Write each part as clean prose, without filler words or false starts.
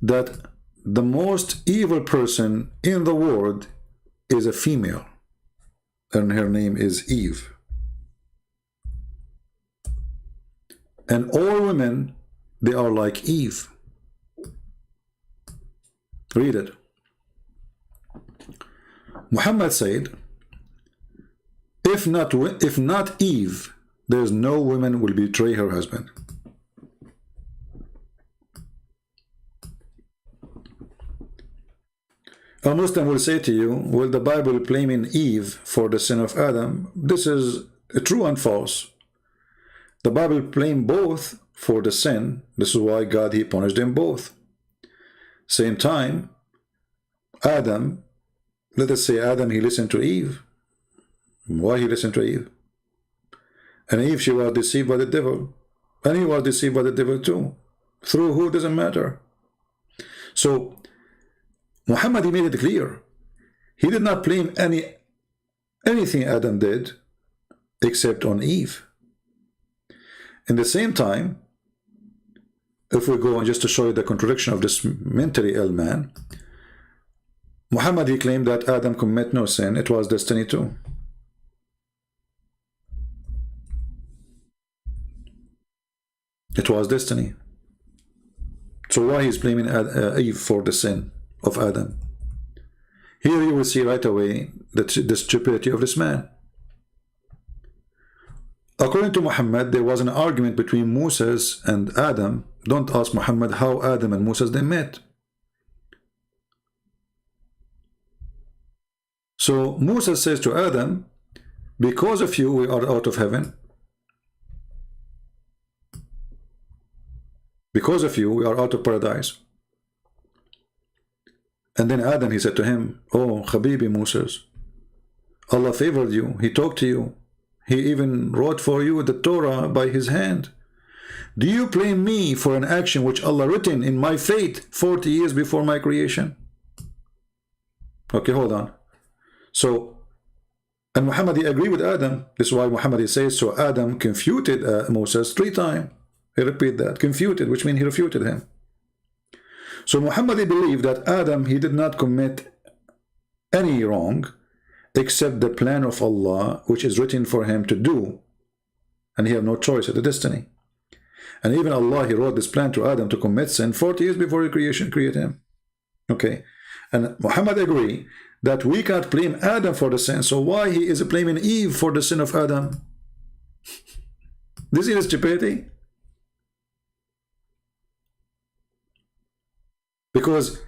that the most evil person in the world is a female, and her name is Eve. And all women, they are like Eve. Read it. Muhammad said, if not Eve, there's no woman will betray her husband. A Muslim will say to you, well, the Bible blaming Eve for the sin of Adam. This is true and false. The Bible blamed both for the sin. This is why God, he punished them both. Same time, Adam, let us say Adam, he listened to Eve. Why he listened to Eve? And Eve, she was deceived by the devil. And he was deceived by the devil too. Through who, doesn't matter. So, Muhammad, he made it clear. He did not blame anything Adam did except on Eve. In the same time, if we go on just to show you the contradiction of this mentally ill man, Muhammad, he claimed that Adam committed no sin. It was destiny too. It was destiny. So why he's blaming Eve for the sin of Adam? Here you will see right away the stupidity of this man. According to Muhammad, there was an argument between Moses and Adam. Don't ask Muhammad how Adam and Moses they met. So Moses says to Adam, because of you we are out of heaven. Because of you we are out of paradise. And then Adam, he said to him, oh Habibi Moses, Allah favored you, he talked to you, he even wrote for you the Torah by his hand. Do you blame me for an action which Allah written in my fate 40 years before my creation? Okay, hold on. So, and Muhammad, he agreed with Adam. This is why Muhammad, he says, so Adam confuted Moses 3 times. He repeat that, confuted, which means he refuted him. So Muhammad, he believed that Adam, he did not commit any wrong except the plan of Allah, which is written for him to do. And he had no choice of the destiny. And even Allah, he wrote this plan to Adam to commit sin 40 years before creation created him. Okay. And Muhammad agreed that we can't blame Adam for the sin. So why he is blaming Eve for the sin of Adam? This is stupidity. Because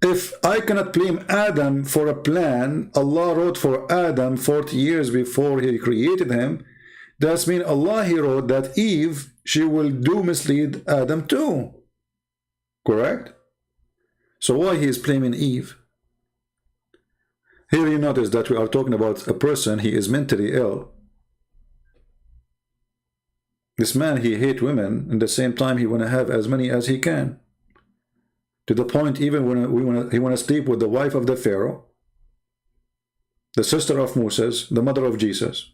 if I cannot blame Adam for a plan Allah wrote for Adam 40 years before he created him, that means Allah, he wrote that Eve, she will do mislead Adam too. Correct? So why he is blaming Eve? Here you notice that we are talking about a person, he is mentally ill. This man, he hates women, and at the same time he want to have as many as he can. To the point even when he want to sleep with the wife of the Pharaoh, the sister of Moses, the mother of Jesus.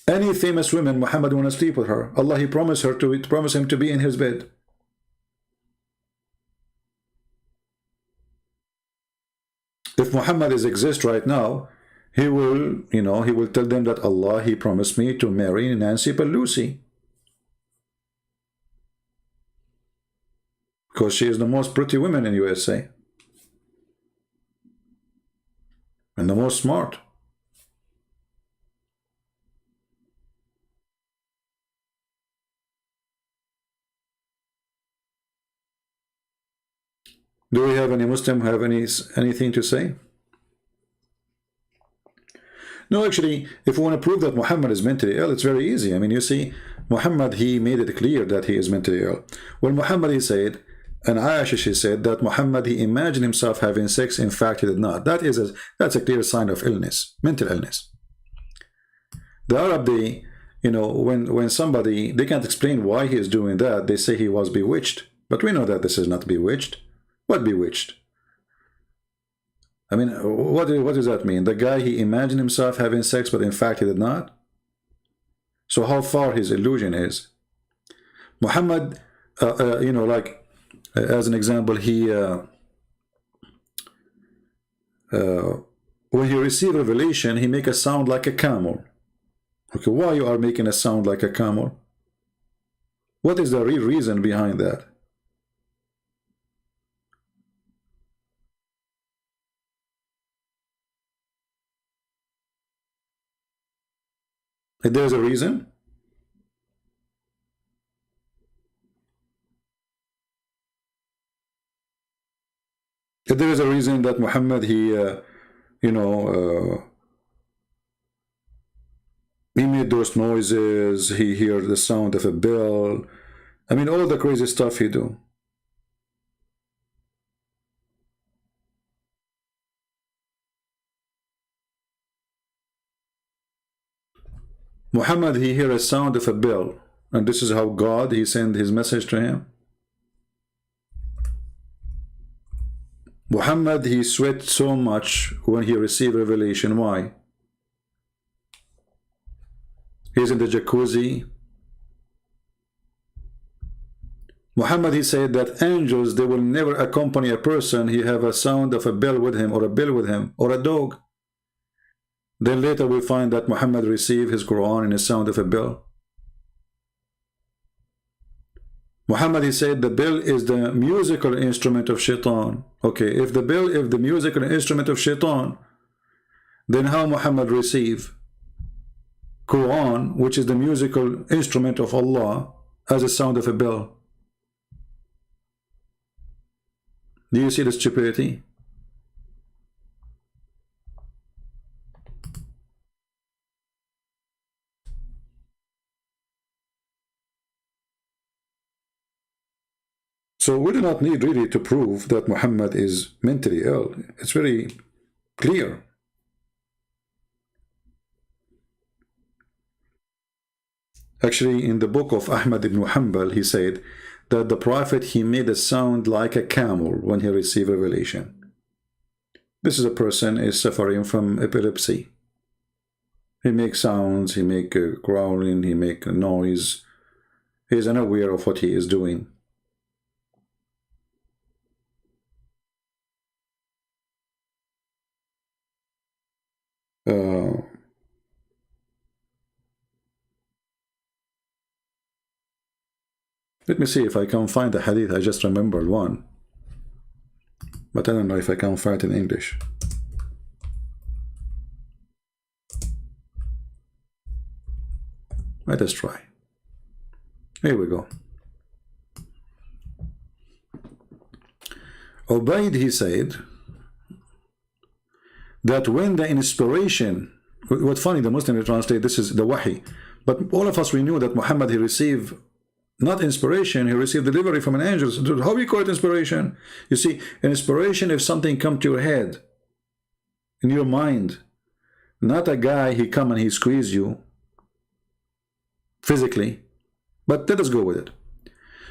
Any famous woman, Muhammad want to sleep with her. Allah, he promised him to be in his bed. If Muhammad exists right now, he will, he will tell them that Allah, he promised me to marry Nancy Pelosi. Because she is the most pretty woman in USA. And the most smart. Do we have any Muslim have anything to say? No, actually, if we want to prove that Muhammad is mentally ill, it's very easy. I mean, you see, Muhammad, he made it clear that he is mentally ill. Well, Muhammad, he said, and Aisha, she said that Muhammad, he imagined himself having sex. In fact, he did not. That's a clear sign of illness, mental illness. The Arab, they, when somebody, they can't explain why he is doing that, they say he was bewitched. But we know that this is not bewitched. What bewitched? I mean, what does that mean? The guy, he imagined himself having sex, but in fact he did not? So how far his illusion is? Muhammad, like As an example, when he receive revelation, he make a sound like a camel. Okay, why you are making a sound like a camel? What is the real reason behind that? If there's a reason, if there is a reason that Muhammad, he made those noises, he heard the sound of a bell, I mean, all the crazy stuff he do. Muhammad, he hear a sound of a bell, and this is how God, he sent his message to him. Muhammad, he sweat so much when he received revelation. Why? He's in the jacuzzi. Muhammad, he said that angels, they will never accompany a person. He have a sound of a bell with him, or a bell with him, or a dog. Then later we find that Muhammad received his Quran in the sound of a bell. Muhammad, he said the bell is the musical instrument of shaitan. Okay, if the bell is the musical instrument of shaitan, then how Muhammad receive Quran, which is the musical instrument of Allah, as a sound of a bell? Do you see the stupidity? So we do not need really to prove that Muhammad is mentally ill. It's very clear. Actually, in the book of Ahmad ibn Hanbal, he said that the Prophet, he made a sound like a camel when he received revelation. This is a person is suffering from epilepsy. He makes sounds, he make growling, he make a noise. He is unaware of what he is doing. Let me see if I can find the hadith. I just remembered one, but I don't know if I can find it in English. Let us try. Here we go. Ubayd, he said that when the inspiration, what's funny, the Muslim translate this is the wahi, but all of us, we knew that Muhammad, he received not inspiration, he received delivery from an angel. So how do you call it inspiration? You see, inspiration, if something come to your head, in your mind, not a guy, he come and he squeeze you physically, but let us go with it.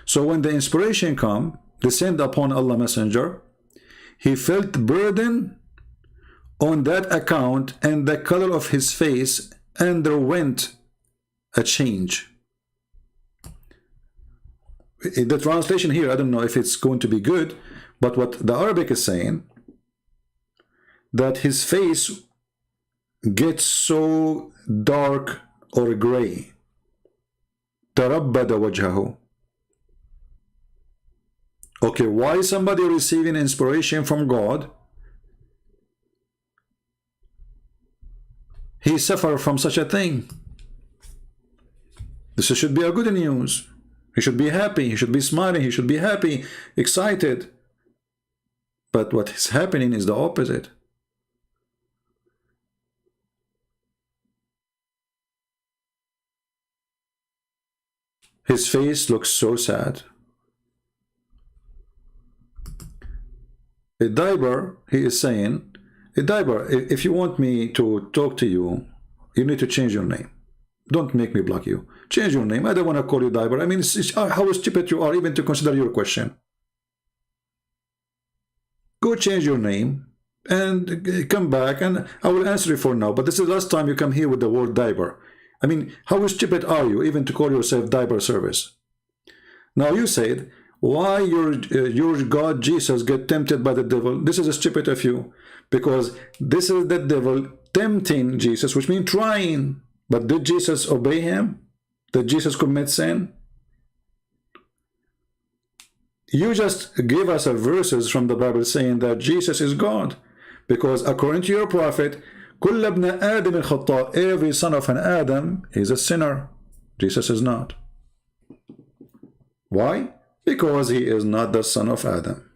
So when the inspiration come, descend upon Allah Messenger, he felt burden on that account, and the color of his face underwent a change. The translation here, I don't know if it's going to be good, but what the Arabic is saying, that his face gets so dark or gray. Tarabbada wajhahu. Okay, why somebody receiving inspiration from God, he suffer from such a thing? This should be a good news. He should be happy, he should be smiling, he should be happy, excited. But what is happening is the opposite. His face looks so sad. A diaper, he is saying, a diaper, if you want me to talk to you, you need to change your name. Don't make me block you. Change your name. I don't want to call you diaper. I mean, it's how stupid you are even to consider your question. Go change your name and come back, and I will answer you for now. But this is the last time you come here with the word diaper. I mean, how stupid are you even to call yourself diaper service? Now you said, why your God Jesus get tempted by the devil? This is stupid of you, because this is the devil tempting Jesus, which means trying. But did Jesus obey him? Did Jesus commit sin? You just give us a verses from the Bible saying that Jesus is God, because according to your prophet, كل ابن آدم الخطاء, every son of an Adam is a sinner. Jesus is not. Why? Because he is not the son of Adam.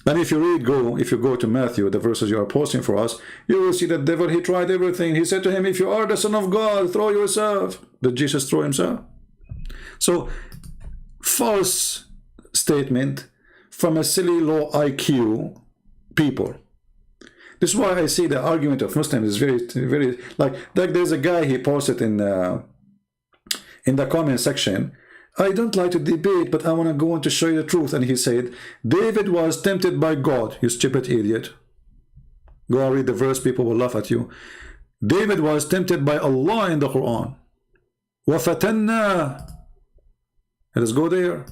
And if you go to Matthew, the verses you are posting for us, you will see that devil, he tried everything. He said to him, if you are the son of God, throw yourself. Did Jesus throw himself? So, false statement from a silly low IQ people. This is why I see the argument of Muslims is very like there's a guy, he posted in the comment section, I don't like to debate, but I want to go on to show you the truth. And he said, David was tempted by God. You stupid idiot. Go and read the verse, people will laugh at you. David was tempted by Allah in the Quran. وَفَتَنَّا. Let's go there.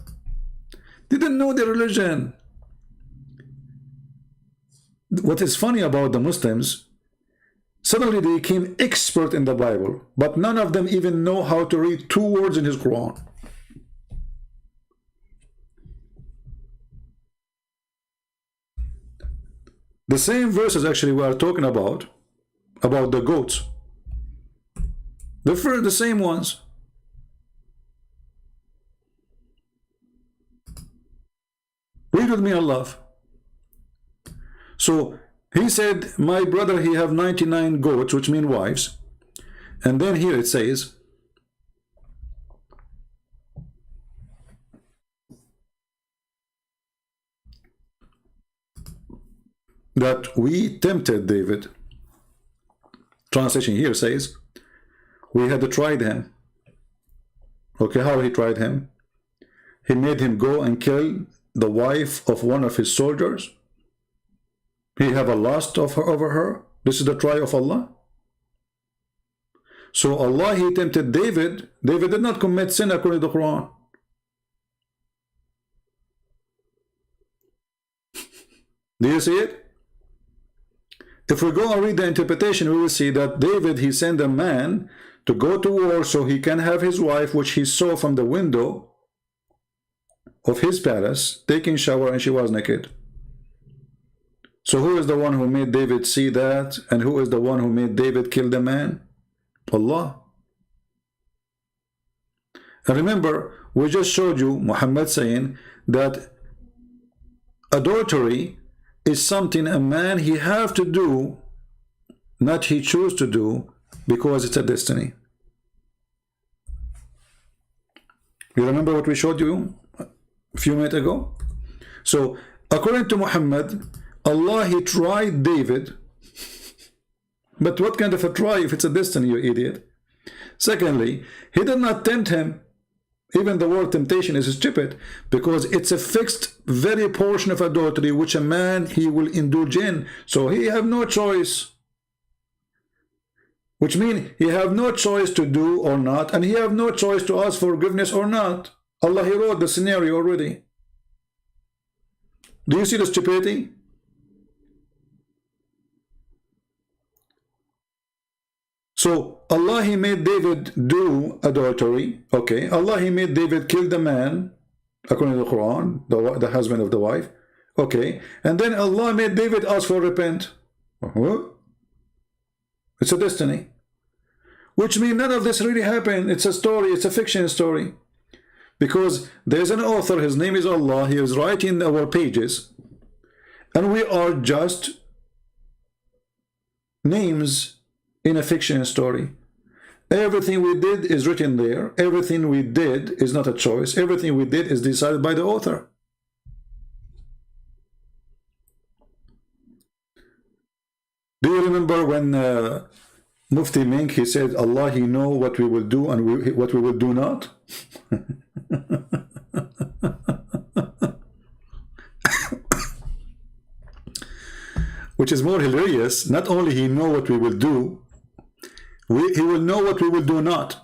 Didn't know the religion. What is funny about the Muslims, suddenly they became expert in the Bible, but none of them even know how to read 2 words in his Quran. The same verses actually we are talking about the goats. The same ones. Read with me, Allah. So he said, my brother, he have 99 goats, which mean wives. And then here it says, that we tempted David. Translation here says, we had tried him. Okay, how he tried him? He made him go and kill the wife of one of his soldiers. He have a lust of her over her. This is the try of Allah. So Allah, he tempted David. David did not commit sin according to the Quran. Do you see it? If we go and read the interpretation, we will see that David, he sent a man to go to war so he can have his wife, which he saw from the window of his palace, taking shower, and she was naked. So who is the one who made David see that? And who is the one who made David kill the man? Allah. And remember, we just showed you Muhammad saying that adultery is something a man he have to do, not he choose to do, because it's a destiny. You remember what we showed you a few minutes ago? So according to Muhammad, Allah, he tried David. But what kind of a try if it's a destiny, you idiot? Secondly, he did not tempt him. Even the word temptation is stupid, because it's a fixed very portion of adultery which a man he will indulge in. So he have no choice. Which means he have no choice to do or not, and he have no choice to ask forgiveness or not. Allah, he wrote the scenario already. Do you see the stupidity? So Allah, he made David do adultery. Okay, Allah, he made David kill the man according to the Quran, the husband of the wife. Okay, and then Allah made David ask for repent. It's a destiny, which means none of this really happened. It's a story. It's a fiction story, because there's an author, his name is Allah. He is writing our pages, and we are just names in a fiction story. Everything we did is written there. Everything we did is not a choice. Everything we did is decided by the author. Do you remember when Mufti Mink, he said, Allah, he know what we will do and what we will do not? Which is more hilarious. Not only he know what we will do, he will know what we will do not.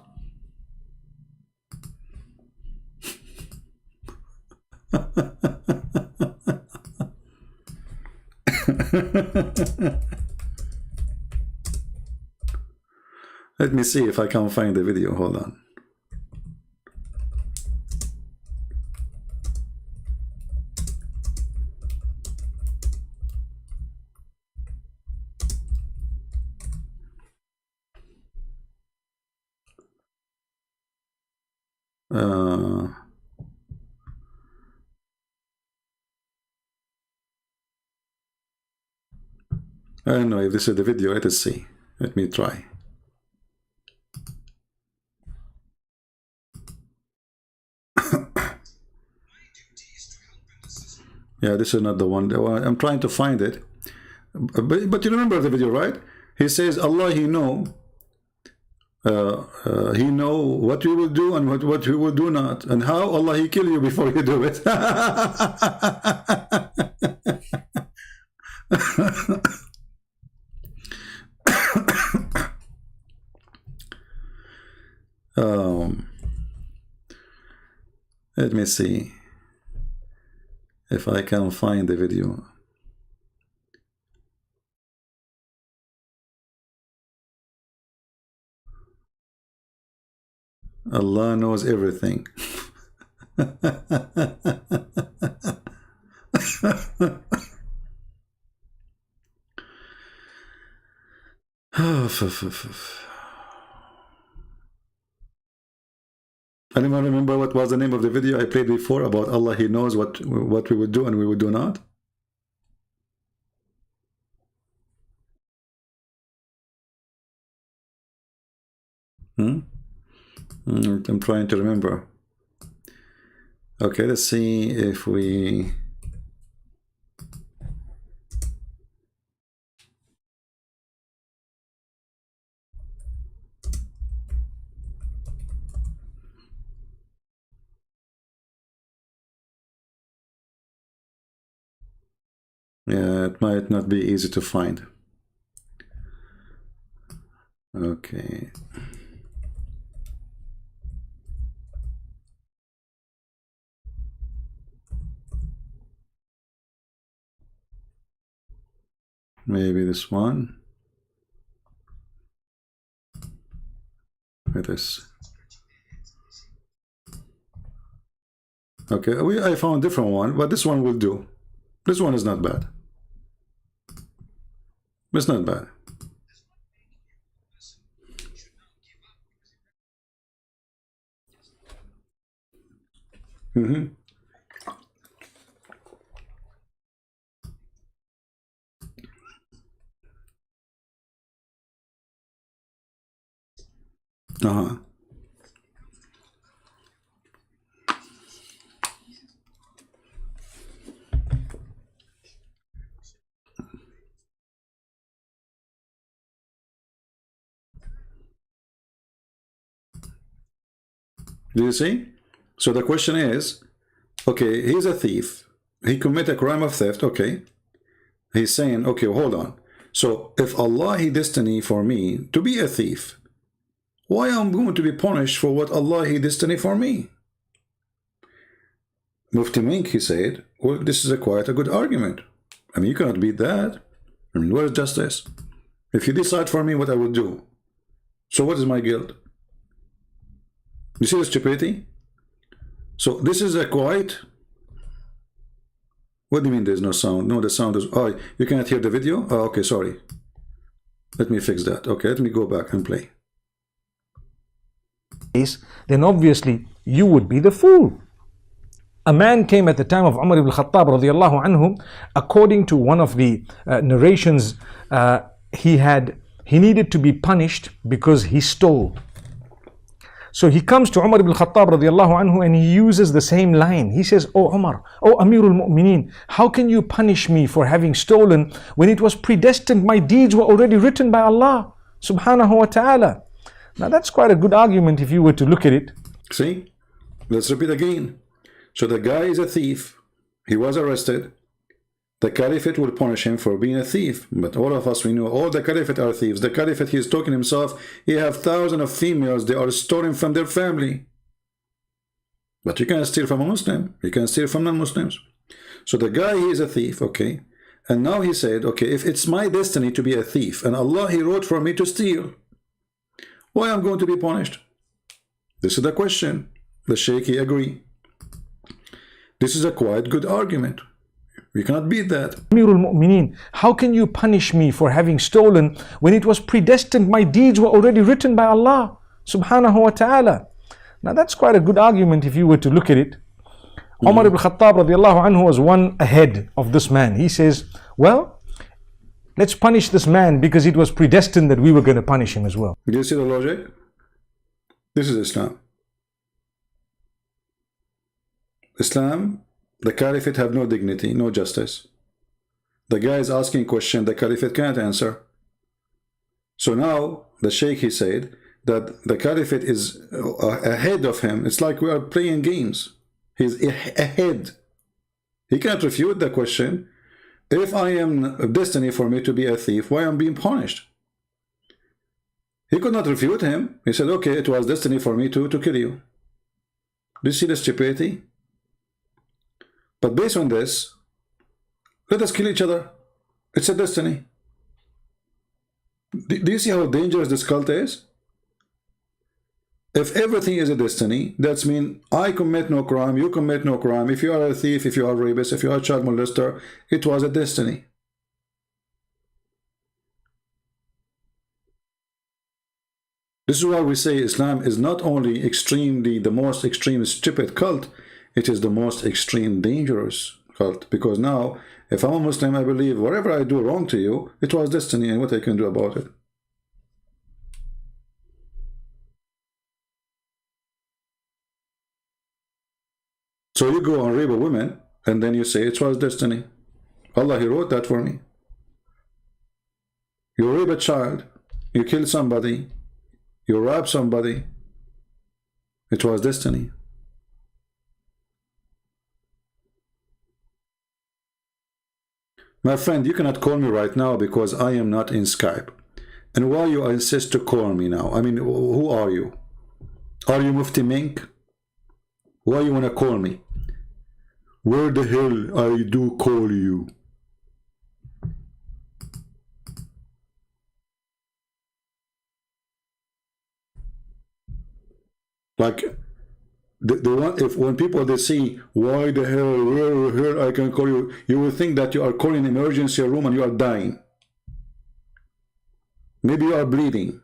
Let me see if I can find the video. Hold on. I don't know if this is the video. Let us see. Let me try. Yeah, this is not the one. I'm trying to find it. But you remember the video, right? He says, Allah, He know what you will do and what you will do not. And how Allah, He kill you before you do it. Let me see if I can find the video. Allah knows everything. Anyone remember what was the name of the video I played before about Allah? He knows what we would do and we would do not. I'm trying to remember. Okay, let's see if we... Yeah, it might not be easy to find. Okay. Maybe this one. It is. Okay, I found a different one, but this one will do. This one is not bad. It's not bad. Do you see? So the question is, okay, he's a thief. He committed a crime of theft. Okay. He's saying, okay, hold on. So if Allah, He destined for me to be a thief, why am I going to be punished for what Allah, He destined for me? Mufti Mink, he said, well, this is quite a good argument. I mean, you cannot beat that. I mean, where is justice? If you decide for me what I will do, so what is my guilt? You see the stupidity? So this is a quite... What do you mean there's no sound? No, the sound is... Oh, you cannot hear the video? Oh, okay, sorry. Let me fix that. Okay, let me go back and play. Then obviously you would be the fool. A man came at the time of Umar ibn Khattab radiallahu anhu. According to one of the narrations, he needed to be punished because he stole. So he comes to Umar ibn Khattab radiallahu anhu and he uses the same line. He says, "Oh Umar, oh Amirul Mu'mineen, how can you punish me for having stolen when it was predestined? My deeds were already written by Allah subhanahu wa ta'ala." Now that's quite a good argument if you were to look at it. See? Let's repeat again. So the guy is a thief. He was arrested. The Caliphate will punish him for being a thief. But all of us, we know all the Caliphate are thieves. The Caliphate, he is talking himself, he have thousands of females, they are stolen from their family. But you can steal from a Muslim. You can steal from non-Muslims. So the guy, he is a thief, okay? And now he said, okay, if it's my destiny to be a thief, and Allah, he wrote for me to steal, why I'm going to be punished? This is the question. The Shaykh, he agree. This is a quite good argument. We cannot beat that. Amirul Mu'mineen, how can you punish me for having stolen when it was predestined? My deeds were already written by Allah subhanahu wa ta'ala. Now that's quite a good argument if you were to look at it. Umar ibn Khattab radiallahu anhu was one ahead of this man. He says, well, let's punish this man because it was predestined that we were going to punish him as well. Do you see the logic? This is Islam. Islam, the Caliphate have no dignity, no justice. The guy is asking a question the Caliphate can't answer. So now the Sheikh, he said that the Caliphate is ahead of him. It's like we are playing games. He's ahead. He can't refute the question. If I am destiny for me to be a thief, why am I being punished? He could not refute him. He said, okay, it was destiny for me to kill you. Do you see the stupidity? But based on this, let us kill each other. It's a destiny. Do you see how dangerous this cult is? If everything is a destiny, that means I commit no crime, you commit no crime. If you are a thief, if you are a rapist, if you are a child molester, it was a destiny. This is why we say Islam is not only extremely the most extreme stupid cult, it is the most extreme dangerous cult. Because now, if I'm a Muslim, I believe whatever I do wrong to you, it was destiny and what I can do about it. So you go and rape a woman, and then you say it was destiny. Allah, he wrote that for me. You rape a child, you kill somebody, you rob somebody, it was destiny. My friend, you cannot call me right now because I am not in Skype. And why you insist to call me now? I mean, who are you? Are you Mufti Mink? Why you want to call me? Where the hell I do call you? Like the one, if when people they see why the hell, where the hell I can call you, you will think that you are calling emergency room and you are dying. Maybe you are bleeding.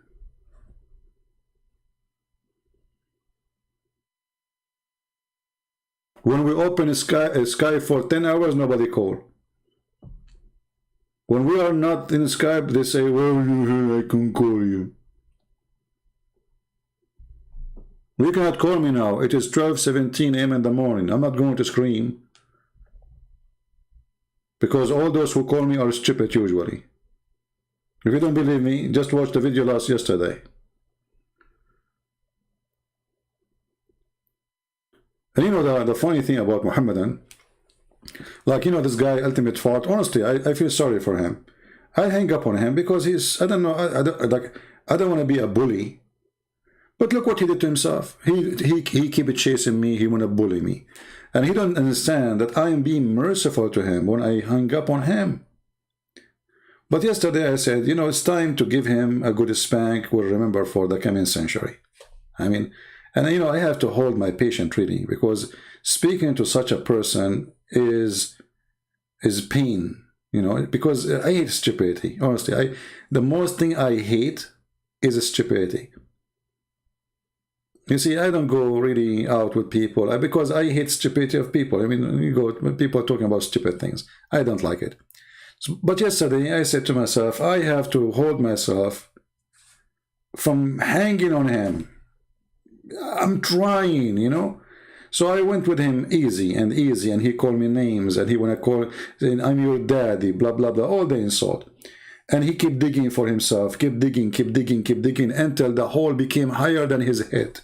When we open Skype for 10 hours, nobody call. When we are not in Skype, they say, well, I can call you. You cannot call me now. It is 12:17 a.m. in the morning. I'm not going to scream. Because all those who call me are stupid usually. If you don't believe me, just watch the video yesterday. And you know the funny thing about Muhammadan, like, you know, this guy, ultimate fault, honestly, I feel sorry for him. I hang up on him because he's, I don't know, I don't want to be a bully. But look what he did to himself. He keep chasing me, he want to bully me. And he don't understand that I am being merciful to him when I hung up on him. But yesterday I said, you know, it's time to give him a good spank we'll remember for the coming century. I mean, and you know, I have to hold my patient really, because speaking to such a person is pain, you know, because I hate stupidity. Honestly, the most thing I hate is stupidity. You see, I don't go really out with people because I hate stupidity of people. I mean, you go when people are talking about stupid things, I don't like it. So, but yesterday I said to myself, I have to hold myself from hanging on him. I'm trying, you know. So I went with him easy, and he called me names, and he want to call, saying, I'm your daddy, blah, blah, blah, all the insult. And he kept digging for himself, keep digging, until the hole became higher than his head.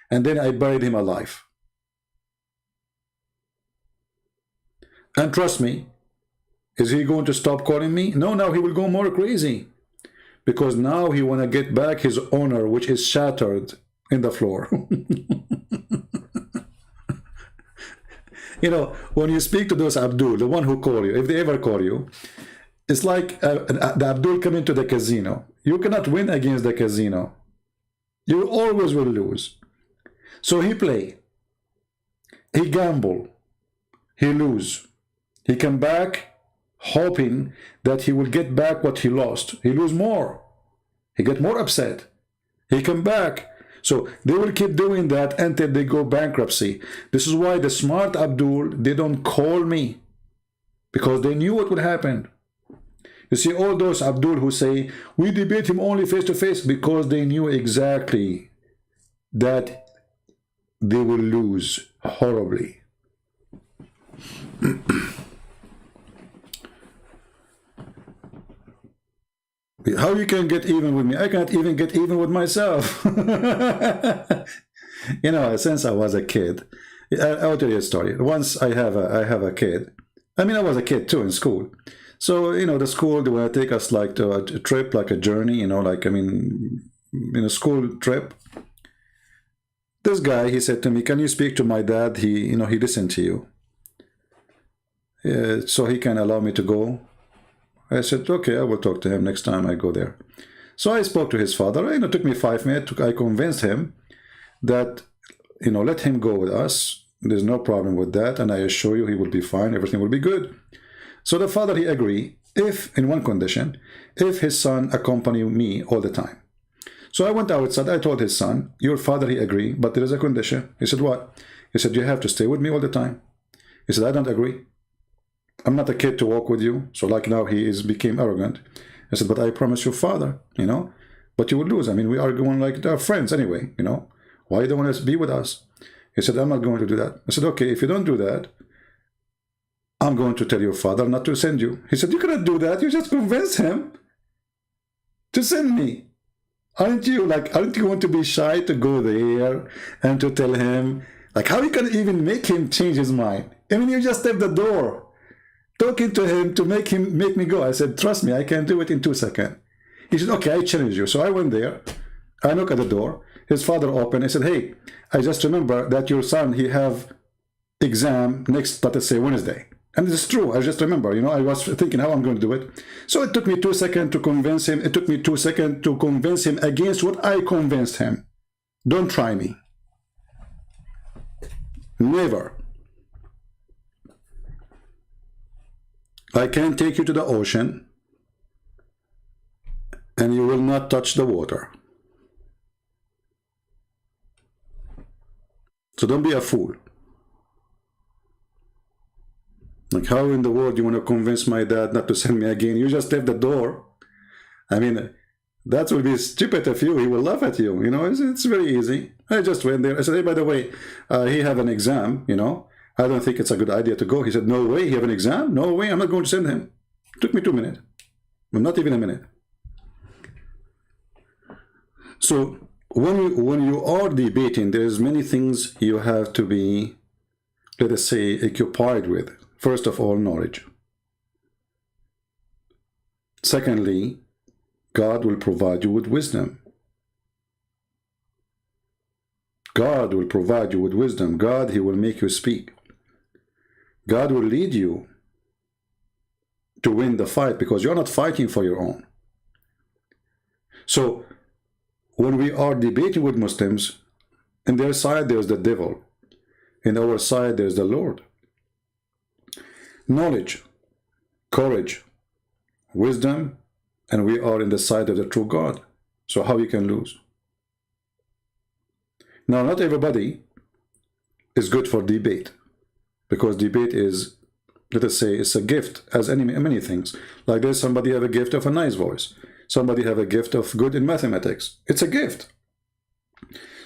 And then I buried him alive. And trust me, is he going to stop calling me? No, he will go more crazy. Because now he want to get back his honor, which is shattered in the floor. You know, when you speak to those Abdul, the one who call you, if they ever call you, it's like the Abdul coming to the casino. You cannot win against the casino. You always will lose. So he play. He gamble. He lose. He come back hoping that he will get back what he lost. He lose more. He get more upset. He come back. So they will keep doing that until they go bankruptcy. This is why the smart Abdul, they don't call me, because they knew what would happen. You see, all those Abdul who say, we debate him only face to face, because they knew exactly that they will lose horribly. How you can get even with me? I can't even get even with myself. You know, since I was a kid, I'll tell you a story. Once I have a kid. I mean, I was a kid too in school. So, you know, the school, they want to take us like to a trip, like a journey, you know, like, I mean, in a school trip. This guy, he said to me, can you speak to my dad? He, you know, he listened to you. So he can allow me to go. I said, okay, I will talk to him next time I go there. So I spoke to his father. You know, it took me 5 minutes. I convinced him that, you know, let him go with us. There's no problem with that. And I assure you he will be fine. Everything will be good. So the father, he agreed, if, in one condition, if his son accompany me all the time. So I went outside. I told his son, your father, he agreed, but there is a condition. He said, what? He said, you have to stay with me all the time. He said, I don't agree. I'm not a kid to walk with you. So like now he became arrogant. I said, but I promise your father, you know, but you will lose. I mean, we are going like our friends anyway, you know. Why don't you want to be with us? He said, I'm not going to do that. I said, okay, if you don't do that, I'm going to tell your father not to send you. He said, you cannot do that. You just convince him to send me. Aren't you going to be shy to go there and to tell him? Like, how you can even make him change his mind? I mean, you just step the door, talking to him to make me go. I said, trust me, I can do it in 2 seconds. He said, okay, I challenge you. So I went there. I knocked at the door. His father opened. I said, hey, I just remember that your son, he have exam next, let us say, Wednesday. And it's true. I just remember, you know, I was thinking how I'm going to do it. So it took me 2 seconds to convince him. It took me 2 seconds to convince him against what I convinced him. Don't try me. Never. I can take you to the ocean and you will not touch the water. So don't be a fool. Like, how in the world you want to convince my dad not to send me again? You just left the door. I mean, that will be stupid of you. He will laugh at you. You know, it's very easy. I just went there. I said, hey, by the way, he have an exam, you know. I don't think it's a good idea to go. He said, no way, he have an exam? No way, I'm not going to send him. It took me 2 minutes. Well, not even a minute. So when you are debating, there's many things you have to be, let us say, occupied with. First of all, knowledge. Secondly, God will provide you with wisdom. God will provide you with wisdom. God, he will make you speak. God will lead you to win the fight because you're not fighting for your own. So when we are debating with Muslims, in their side there's the devil. In our side there's the Lord. Knowledge, courage, wisdom, and we are in the side of the true God. So how you can lose? Now, not everybody is good for debate, because debate is, let us say, it's a gift, as many things. Like there's somebody have a gift of a nice voice. Somebody have a gift of good in mathematics. It's a gift.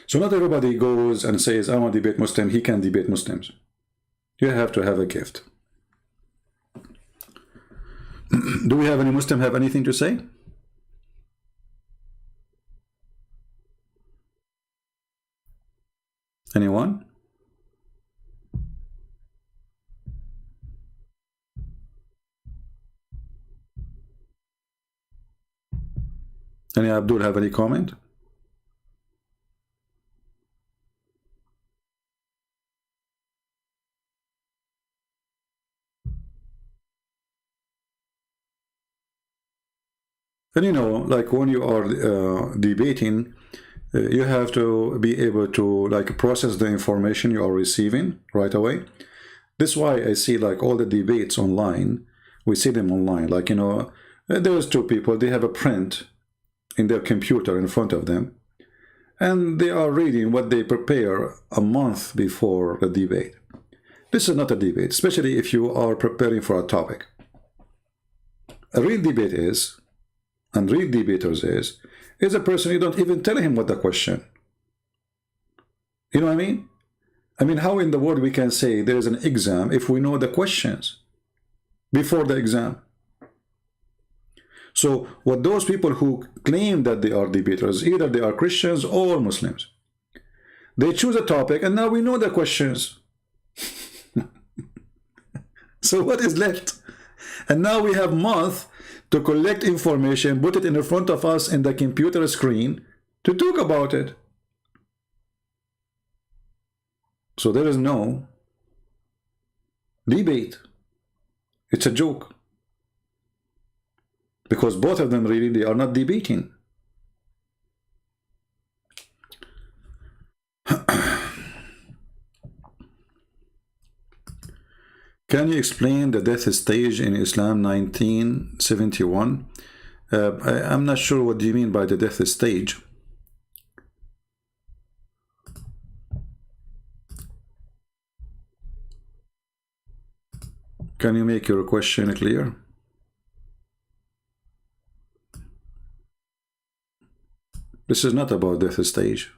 So not everybody goes and says, I want to debate Muslim, he can debate Muslims. You have to have a gift. Do we have any Muslim have anything to say? Anyone? Any Abdul have any comment? And you know, like when you are debating, you have to be able to like process the information you are receiving right away. This is why I see like all the debates online. We see them online. Like, you know, there's two people, they have a print in their computer in front of them, and they are reading what they prepare a month before the debate. This is not a debate, especially if you are preparing for a topic. A real debate is, and real debaters is a person you don't even tell him what the question. You know what I mean? I mean, how in the world we can say there is an exam if we know the questions before the exam? So what those people who claim that they are debaters, either they are Christians or Muslims, they choose a topic and now we know the questions. So what is left? And now we have months to collect information, put it in front of us in the computer screen to talk about it. So there is no debate. It's a joke. Because both of them really, they are not debating. Can you explain the death stage in Islam 1971? I'm not sure what do you mean by the death stage. Can you make your question clear? This is not about death stage.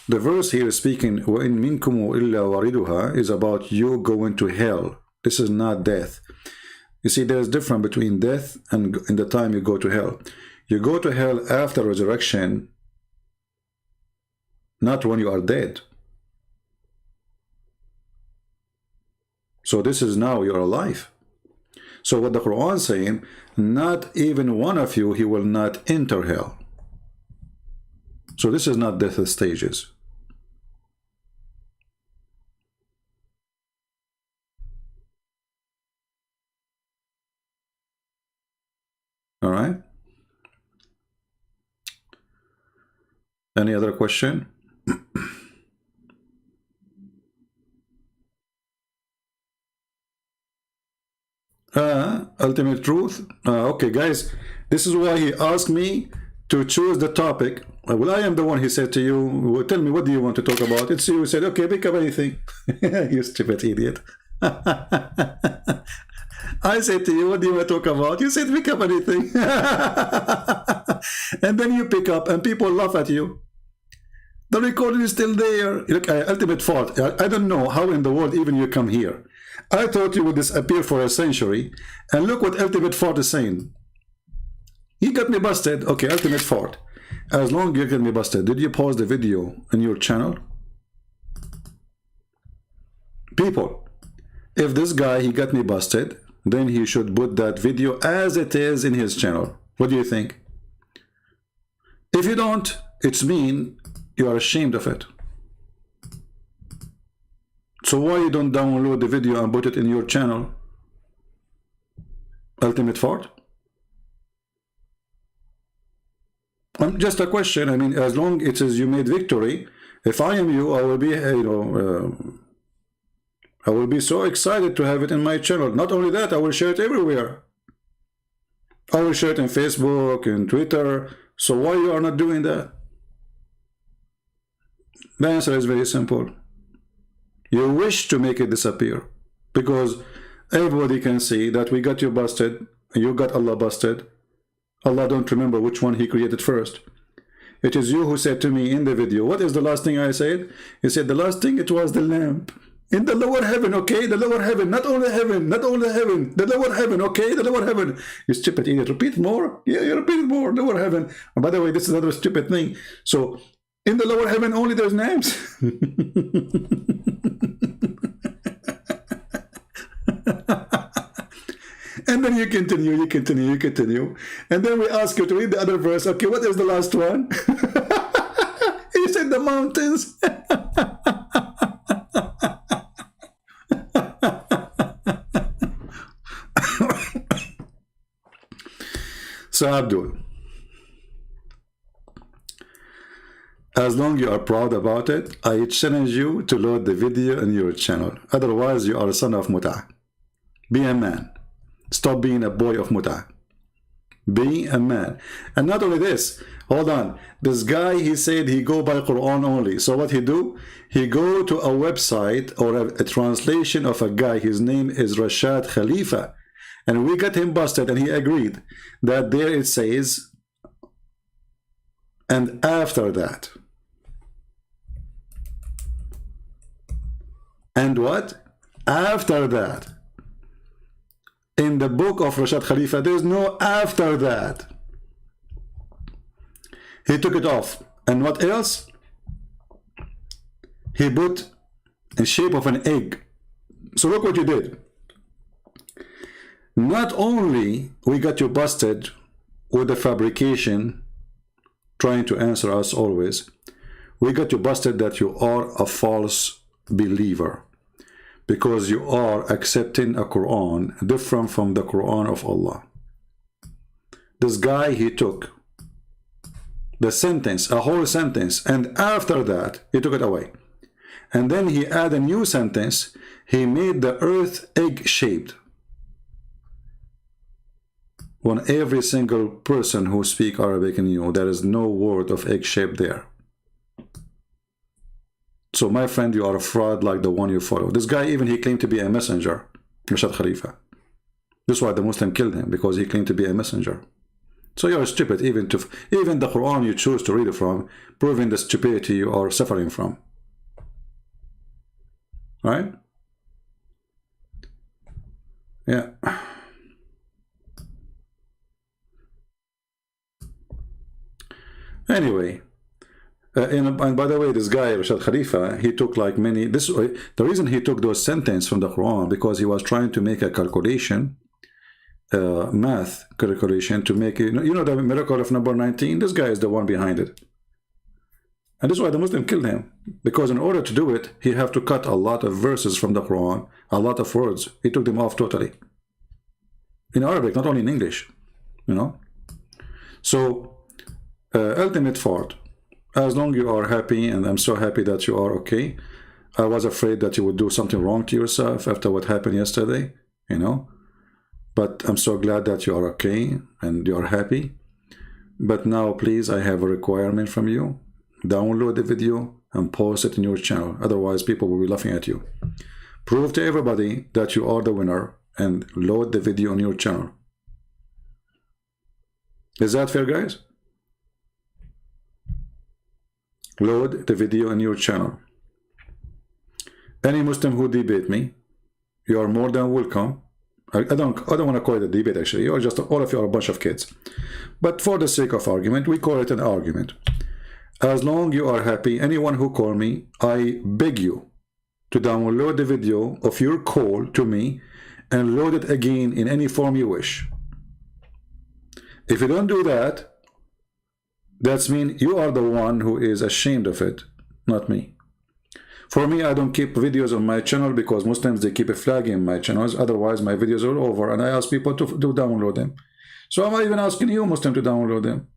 The verse here speaking, وَإِن مِنْكُمْ إِلَّا وَارِدُهَا, is about you going to hell. This is not death. You see, there is difference between death and in the time you go to hell. You go to hell after resurrection, not when you are dead. So this is now you're alive. So what the Quran is saying, not even one of you, he will not enter hell. So this is not death stages. All right. Any other question? Ultimate truth. Okay, guys, this is why he asked me to choose the topic. Well, I am the one he said to you, well, tell me, what do you want to talk about? It's you. He said, okay, pick up anything. You stupid idiot. I said to you, what do you want to talk about? You said, pick up anything. And then you pick up and people laugh at you. The recording is still there. Look, ultimate fault. I don't know how in the world even you come here. I thought you would disappear for a century. And look what ultimate fault is saying. You got me busted. Okay, ultimate fault. As long as you get me busted, did you pause the video on your channel? People, if this guy, he got me busted, then he should put that video as it is in his channel. What do you think? If you don't, it's mean you are ashamed of it. So why you don't download the video and put it in your channel? Ultimate fault? Just a question. I mean, as long it says you made victory, if I am you, I will be, I will be so excited to have it in my channel. Not only that, I will share it everywhere. I will share it in Facebook and Twitter. So why you are not doing that? The answer is very simple. You wish to make it disappear because everybody can see that we got you busted, you got Allah busted. Allah don't remember which one he created first. It is you who said to me in the video, what is the last thing I said? You said the last thing, it was the lamp. In the lower heaven, okay? The lower heaven, not only heaven, not only heaven, the lower heaven, okay? The lower heaven. You stupid idiot, repeat more. Yeah, you repeat more, lower heaven. And by the way, this is another stupid thing. So, in the lower heaven only there's names. And then you continue. And then we ask you to read the other verse. Okay, what is the last one? He said the mountains. So Abdul, as long as you are proud about it, I challenge you to load the video in your channel. Otherwise, you are a son of Mut'ah. Be a man. Stop being a boy of Mut'ah. Be a man. And not only this, hold on. This guy, he said he go by Quran only. So what he do? He go to a website or a translation of a guy. His name is Rashad Khalifa. And we got him busted and he agreed that there it says, and after that. And what? After that. In the book of Rashad Khalifa, there is no after that. He took it off. And what else? He put in shape of an egg. So look what you did. Not only we got you busted with the fabrication, trying to answer us always, we got you busted that you are a false believer. Because you are accepting a Quran different from the Quran of Allah. This guy, he took the sentence, a whole sentence, and after that, he took it away. And then he added a new sentence. He made the earth egg-shaped. When every single person who speaks Arabic knew there is no word of egg-shaped there. So my friend, you are a fraud like the one you follow. This guy, even he claimed to be a messenger, Rashad Khalifa. This is why the Muslim killed him, because he claimed to be a messenger. So you are stupid, even the Quran you choose to read it from, proving the stupidity you are suffering from. Right? Yeah. Anyway. And by the way, this guy Rashad Khalifa, he took like many. The reason he took those sentences from the Quran because he was trying to make a calculation, math calculation to make it. You know the miracle of number 19. This guy is the one behind it, and this is why the Muslim killed him, because in order to do it, he have to cut a lot of verses from the Quran, a lot of words. He took them off totally in Arabic, not only in English. You know, so ultimate fault. As long as you are happy, and I'm so happy that you are okay. I was afraid that you would do something wrong to yourself after what happened yesterday, you know. But I'm so glad that you are okay and you are happy. But now, please, I have a requirement from you. Download the video and post it in your channel. Otherwise, people will be laughing at you. Prove to everybody that you are the winner and load the video on your channel. Is that fair, guys? Load the video on your channel. Any Muslim who debate me, you are more than welcome. I don't want to call it a debate actually. You are just, all of you are a bunch of kids. But for the sake of argument, we call it an argument. As long as you are happy, anyone who call me, I beg you to download the video of your call to me and load it again in any form you wish. If you don't do that, that means you are the one who is ashamed of it, not me. For me, I don't keep videos on my channel because Muslims, they keep a flag in my channels. Otherwise, my videos are over, and I ask people to download them. So I'm not even asking you, Muslim, to download them.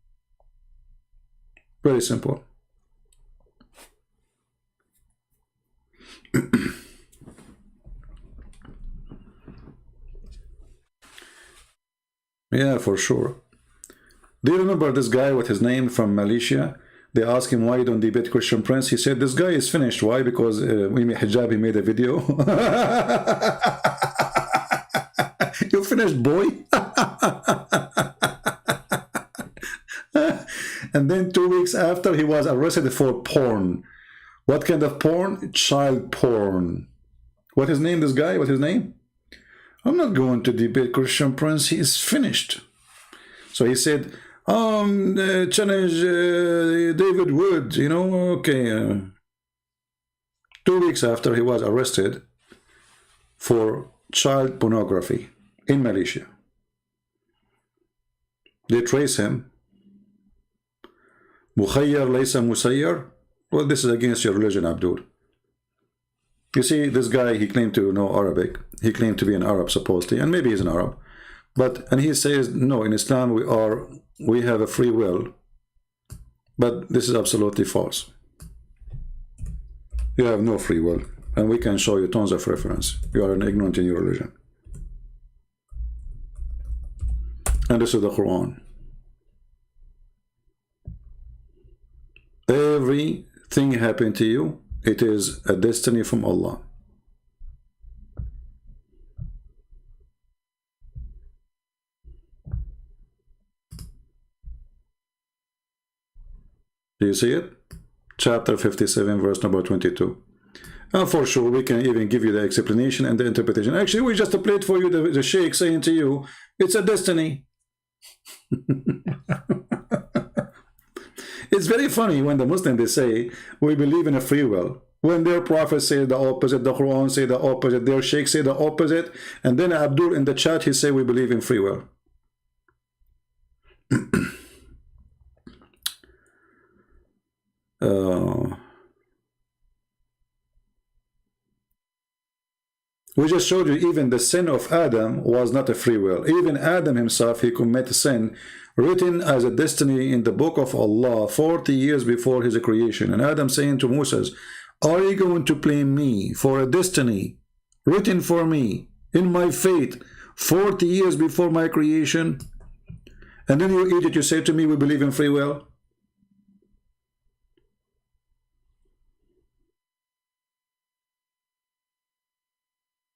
Very simple. Yeah, for sure. Do you remember this guy with his name from Malaysia? They asked him why you don't debate Christian Prince. He said this guy is finished. Why? Because Hijab, he made a video. You finished, boy. And then 2 weeks after, he was arrested for porn. What kind of porn? Child porn. What his name, this guy? What's his name? I'm not going to debate Christian Prince. He is finished. So he said, challenge David Wood, you know, okay. 2 weeks after, he was arrested for child pornography in Malaysia. They trace him. Mukhayyar laysa musayyar. Well, this is against your religion, Abdul. You see, this guy, he claimed to know Arabic. He claimed to be an Arab, supposedly, and maybe he's an Arab. But, and he says, no, in Islam we have a free will. But this is absolutely false. You have no free will. And we can show you tons of reference. You are an ignorant in your religion. And this is the Quran. Everything happened to you, it is a destiny from Allah. Do you see it? Chapter 57, verse number 22. And for sure, we can even give you the explanation and the interpretation. Actually, we just played for you the Sheikh saying to you, it's a destiny. It's very funny when the Muslims, they say, we believe in a free will. When their prophet say the opposite, the Quran say the opposite, their Sheikh say the opposite, and then Abdul in the chat, he say we believe in free will. We just showed you even the sin of Adam was not a free will. Even Adam himself, he committed sin written as a destiny in the book of Allah 40 years before his creation. And Adam saying to Moses, are you going to blame me for a destiny written for me in my fate 40 years before my creation? And then you eat it, you say to me, we believe in free will?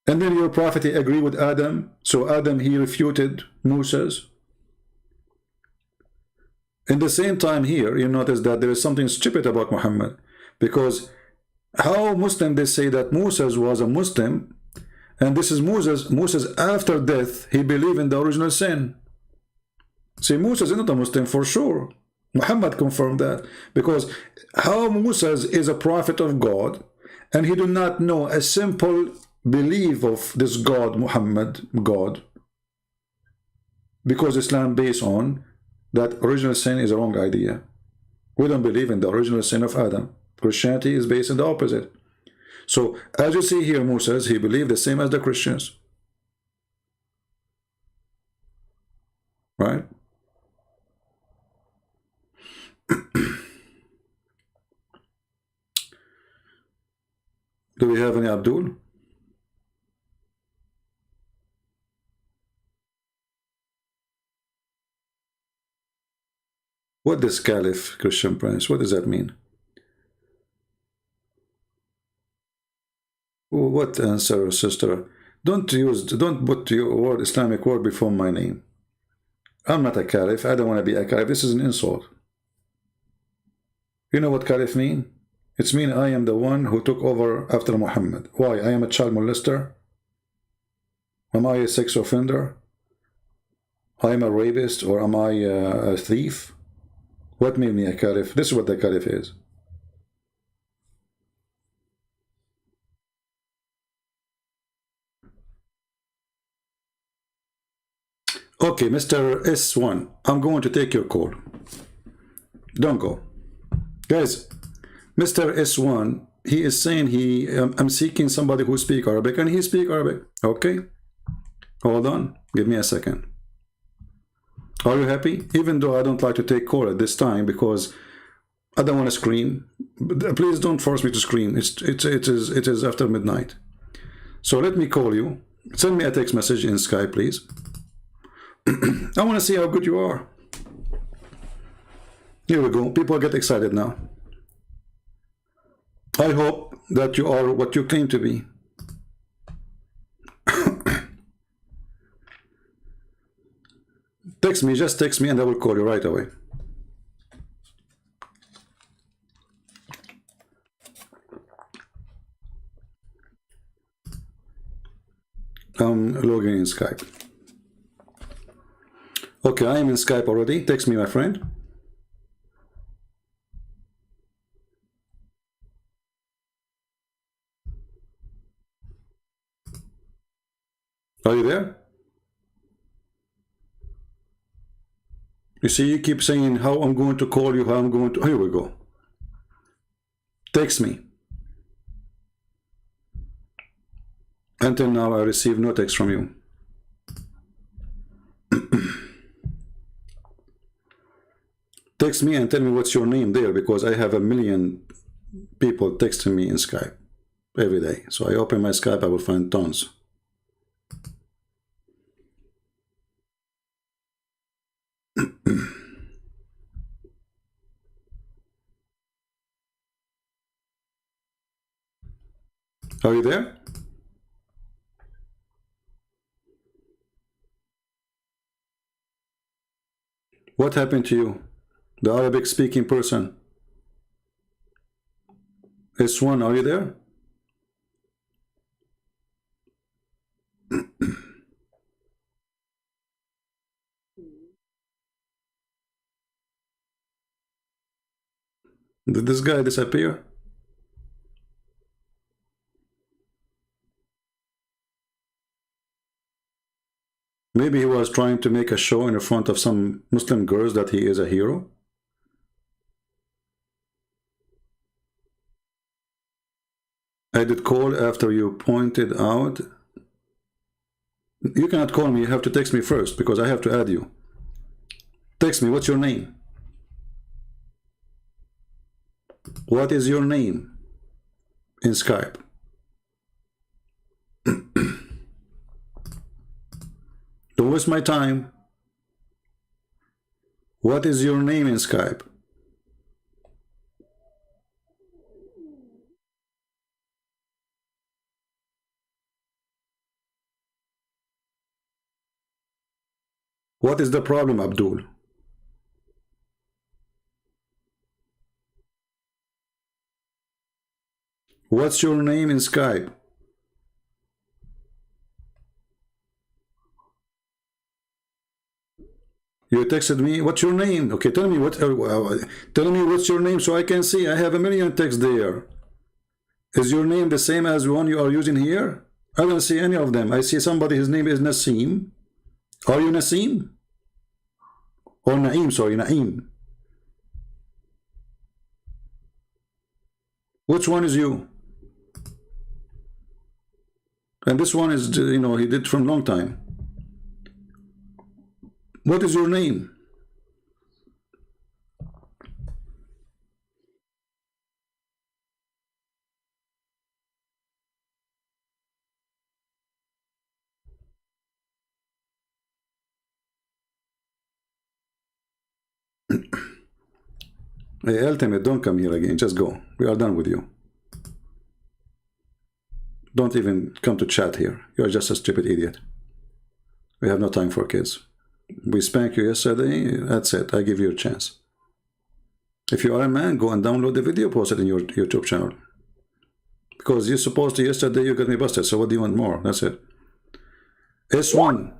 And then your prophet, he agreed with Adam. So Adam, he refuted Moses. In the same time here, you notice that there is something stupid about Muhammad. Because how Muslim they say that Moses was a Muslim, and this is Moses after death, he believed in the original sin. See, Moses is not a Muslim for sure. Muhammad confirmed that. Because how Moses is a prophet of God, and he do not know a simple belief of this God, Muhammad, God, because Islam based on that original sin is a wrong idea. We don't believe in the original sin of Adam. Christianity is based on the opposite. So as you see here, Moses, he believed the same as the Christians, right? Do we have any Abdul? What does Caliph, Christian Prince, what does that mean? What answer, sister? Don't put your word, Islamic word before my name. I'm not a Caliph. I don't want to be a Caliph. This is an insult. You know what Caliph mean? It's mean I am the one who took over after Muhammad. Why? I am a child molester? Am I a sex offender? I am a rapist, or am I a thief? What made me a Caliph? This is what the Caliph is. Okay, Mr. S1, I'm going to take your call. Don't go. Guys, Mr. S1, he is saying I'm seeking somebody who speaks Arabic, and he speaks Arabic. Okay? Hold on. Give me a second. Are you happy? Even though I don't like to take call at this time because I don't want to scream. But please don't force me to scream. It is after midnight. So let me call you. Send me a text message in Skype, please. I want to see how good you are. Here we go. People get excited now. I hope that you are what you claim to be. Text me, just text me and I will call you right away. I'm logging in Skype. Okay, I am in Skype already. Text me, my friend. Are you there? You see, you keep saying how I'm going to call you, how I'm going to... Here we go. Text me. Until now, I received no text from you. Text me and tell me what's your name there, because I have 1,000,000 people texting me in Skype every day. So I open my Skype, I will find tons. Are you there? What happened to you? The Arabic speaking person. S1, are you there? Did this guy disappear? Maybe he was trying to make a show in front of some Muslim girls that he is a hero. I did call after you pointed out. You cannot call me, you have to text me first, because I have to add you. Text me, what's your name? What is your name in Skype? Don't waste my time. What is your name in Skype? What is the problem, Abdul? What's your name in Skype? You texted me. What's your name? Okay, tell me what. Tell me what's your name so I can see. I have 1,000,000 texts there. Is your name the same as one you are using here? I don't see any of them. I see somebody. His name is Nassim. Are you Nassim? Or Naeem? Sorry, Naeem. Which one is you? And this one is, you know, he did from long time. What is your name? Hey, Ultimate, don't come here again. Just go. We are done with you. Don't even come to chat here. You're just a stupid idiot. We have no time for kids. We spanked you yesterday. That's it. I give you a chance. If you are a man, go and download the video, post it in your YouTube channel. Because you're supposed to, yesterday you got me busted. So what do you want more? That's it. S1.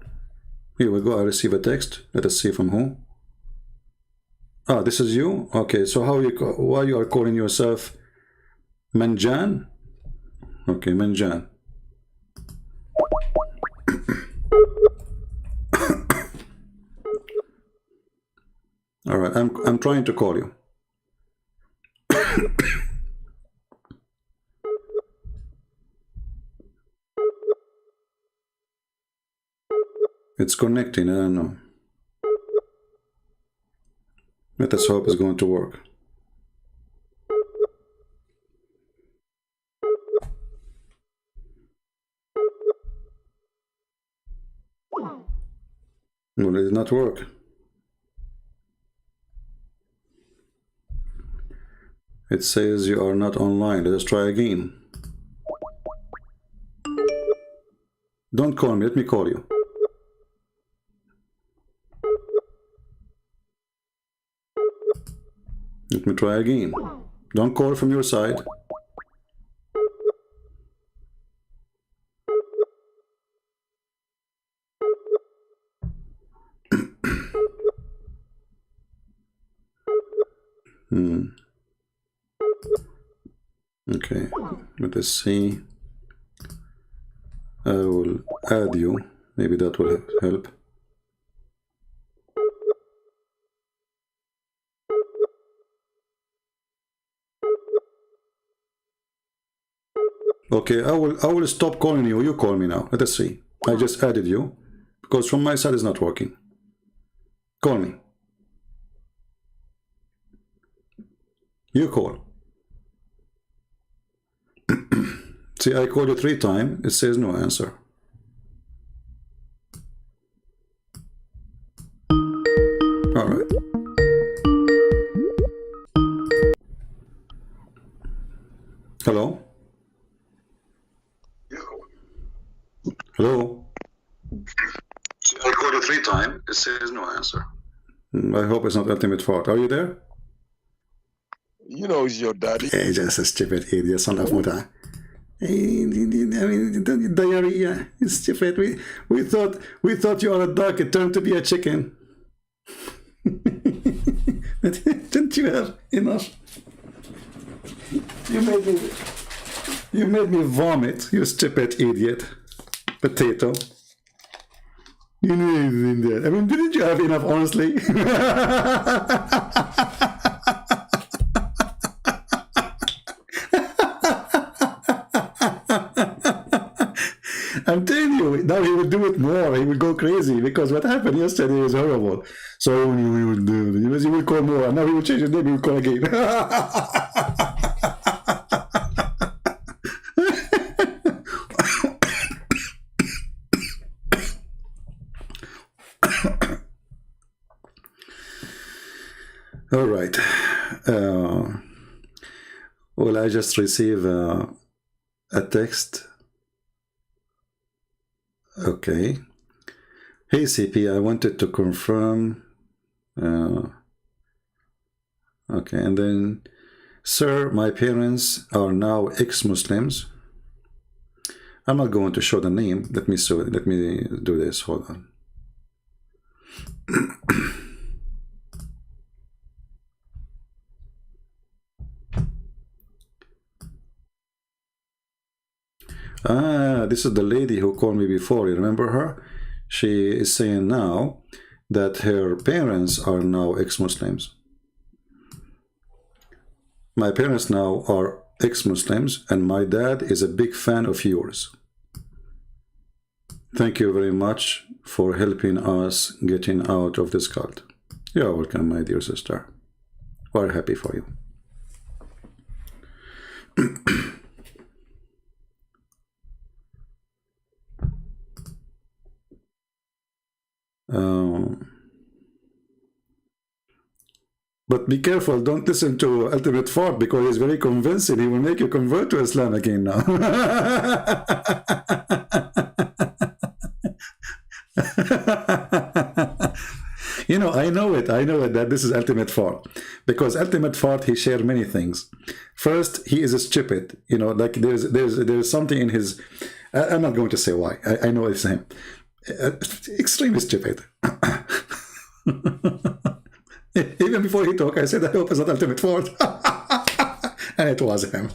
Here we go. I receive a text. Let us see from who. Ah, this is you? Okay, so why you are calling yourself Manjan? Okay, Manjan. All right, I'm trying to call you. It's connecting, I don't know. Let us hope it's going to work. No, it did not work. It says you are not online. Let us try again. Don't call me. Let me call you. Let me try again. Don't call from your side. Okay, let us see. I will add you. Maybe that will help. Okay, I will stop calling you. You call me now. Let us see. I just added you because from my side it's not working. Call me. You call. See, I called you 3 times. It says no answer. All right. Hello? Hello? I called you 3 times. It says no answer. I hope it's not ultimate fault. Are you there? You know he's your daddy. Hey, just a stupid idiot, son of Muta. I mean, diarrhea. It's stupid. We thought you are a duck. It turned to be a chicken. Didn't you have enough? You made me vomit. You stupid idiot. Potato. You knew that. I mean, didn't you have enough, honestly? I'm telling you, now he would do it more. He would go crazy because what happened yesterday was horrible. So he would do it. He would call more, and now he would change his name. He would call again. All right. Well, I just received a text. Okay. Hey, CP, I wanted to confirm. Okay, and then, sir, my parents are now ex-Muslims. I'm not going to show the name. Let me do this. Hold on. This is the lady who called me before. You remember her? She is saying now that her parents are now ex-Muslims. My parents now are ex-Muslims, and my dad is a big fan of yours. Thank you very much for helping us getting out of this cult. You're welcome, my dear sister. We're happy for you. But be careful, don't listen to Ultimate Fort because he's very convincing. He will make you convert to Islam again now. You know, I know it that this is Ultimate Fort because Ultimate Fort, he shared many things. First, he is stupid. You know, like there's something in his. I'm not going to say why. I know it's him. Extremely stupid. Even before he talked, I said, I hope it's not Ultimate Fort. And it was him.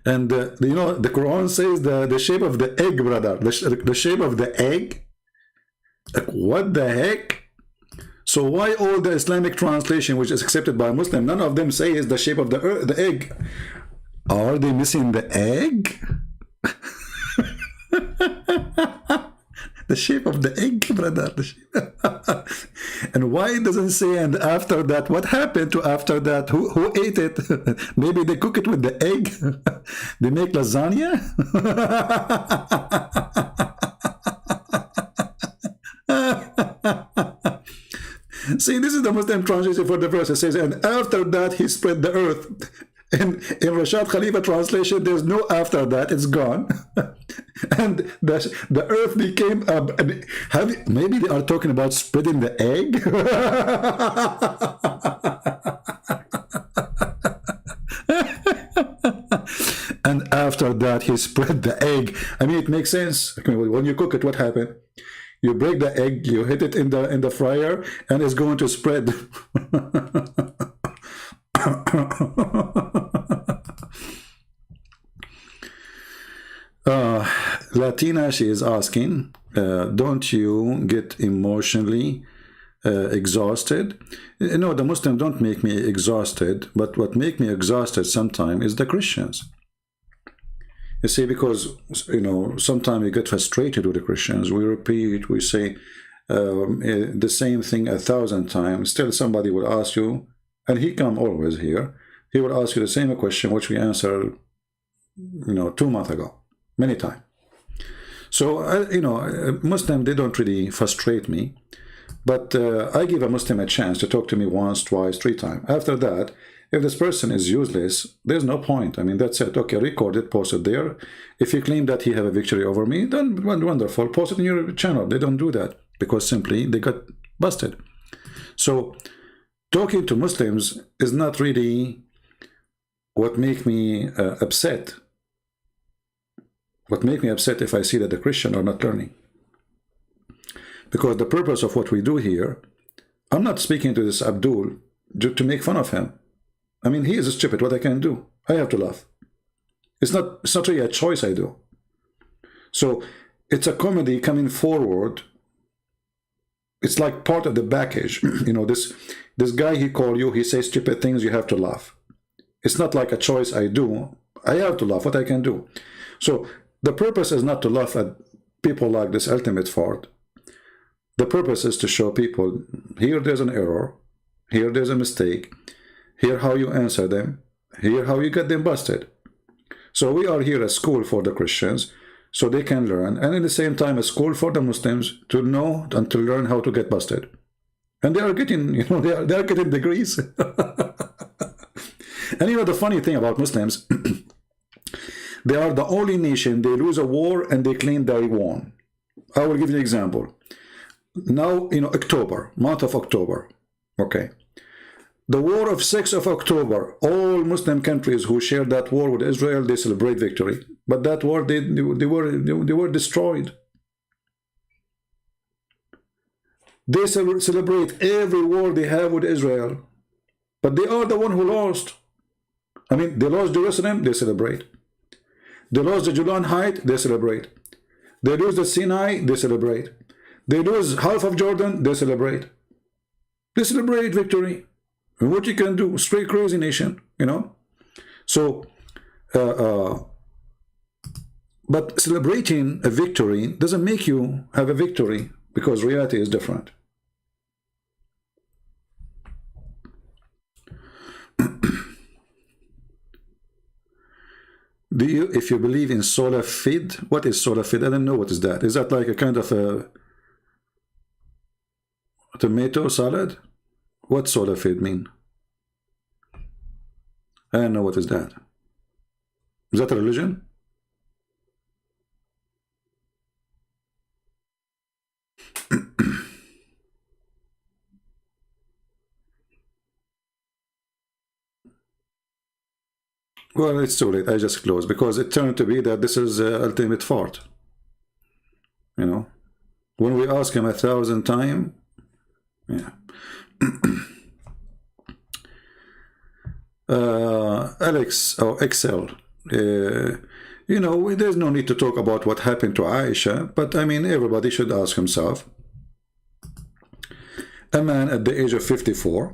And you know, the Quran says the shape of the egg, brother. The shape of the egg? Like, what the heck? So why all the Islamic translation, which is accepted by Muslim, none of them say is the shape of the egg? Are they missing the egg? The shape of the egg, brother. And why it doesn't say, and after that, what happened to after that? Who ate it? Maybe they cook it with the egg? They make lasagna? See, this is the Muslim translation for the verse. It says, and after that he spread the earth. In Rashad Khalifa translation, there's no after that, it's gone. And the earth became maybe they are talking about spreading the egg. And after that he spread the egg. I mean, it makes sense. I mean, when you cook it, what happened? You break the egg, you hit it in the fryer, and it's going to spread. Latina, she is asking, don't you get emotionally exhausted? No, the Muslim don't make me exhausted, but what make me exhausted sometimes is the Christians. You see, because, you know, sometimes we get frustrated with the Christians. We repeat, we say the same thing 1,000 times. Still somebody will ask you, and he come always here, he will ask you the same question which we answered, you know, 2 months ago, many times. So, you know, Muslim, they don't really frustrate me. But I give a Muslim a chance to talk to me once, twice, 3 times. After that, if this person is useless, there's no point. I mean, that's it. Okay, record it, post it there. If you claim that he have a victory over me, then wonderful. Post it in your channel. They don't do that because simply they got busted. So talking to Muslims is not really what make me upset. What make me upset if I see that the Christians are not learning. Because the purpose of what we do here, I'm not speaking to this Abdul to make fun of him. I mean, he is stupid. What I can do? I have to laugh. It's not really a choice I do. So it's a comedy coming forward. It's like part of the package. You know, this guy, he call you, he says stupid things, you have to laugh. It's not like a choice I do. I have to laugh. What I can do? So the purpose is not to laugh at people like this ultimate fart. The purpose is to show people, here there's an error, here there's a mistake, here how you answer them, here how you get them busted. So we are here a school for the Christians, so they can learn, and at the same time a school for the Muslims to know and to learn how to get busted. And they are getting, you know, they are getting degrees. And you know the funny thing about Muslims, they are the only nation, they lose a war and they claim they won. I will give you an example. Now, you know, October, month of October, okay. The war of 6th of October, all Muslim countries who shared that war with Israel, they celebrate victory. But that war, they were destroyed. They celebrate every war they have with Israel. But they are the one who lost. I mean, they lost Jerusalem, they celebrate. They lost the Golan Heights, they celebrate. They lose the Sinai, they celebrate. They lose half of Jordan, they celebrate. They celebrate victory. And what you can do, straight crazy nation, you know. So, but celebrating a victory doesn't make you have a victory, because reality is different. If you believe in sola fide, what is sola fide? I don't know what is that. Is that like a kind of a tomato salad? What sola fide mean? I don't know what is that. Is that a religion? Well, it's too late. I just closed because it turned to be that this is ultimate fart. You know, when we ask him 1,000 times, yeah. Alex or Excel, you know, there's no need to talk about what happened to Aisha, but I mean, everybody should ask himself. A man at the age of 54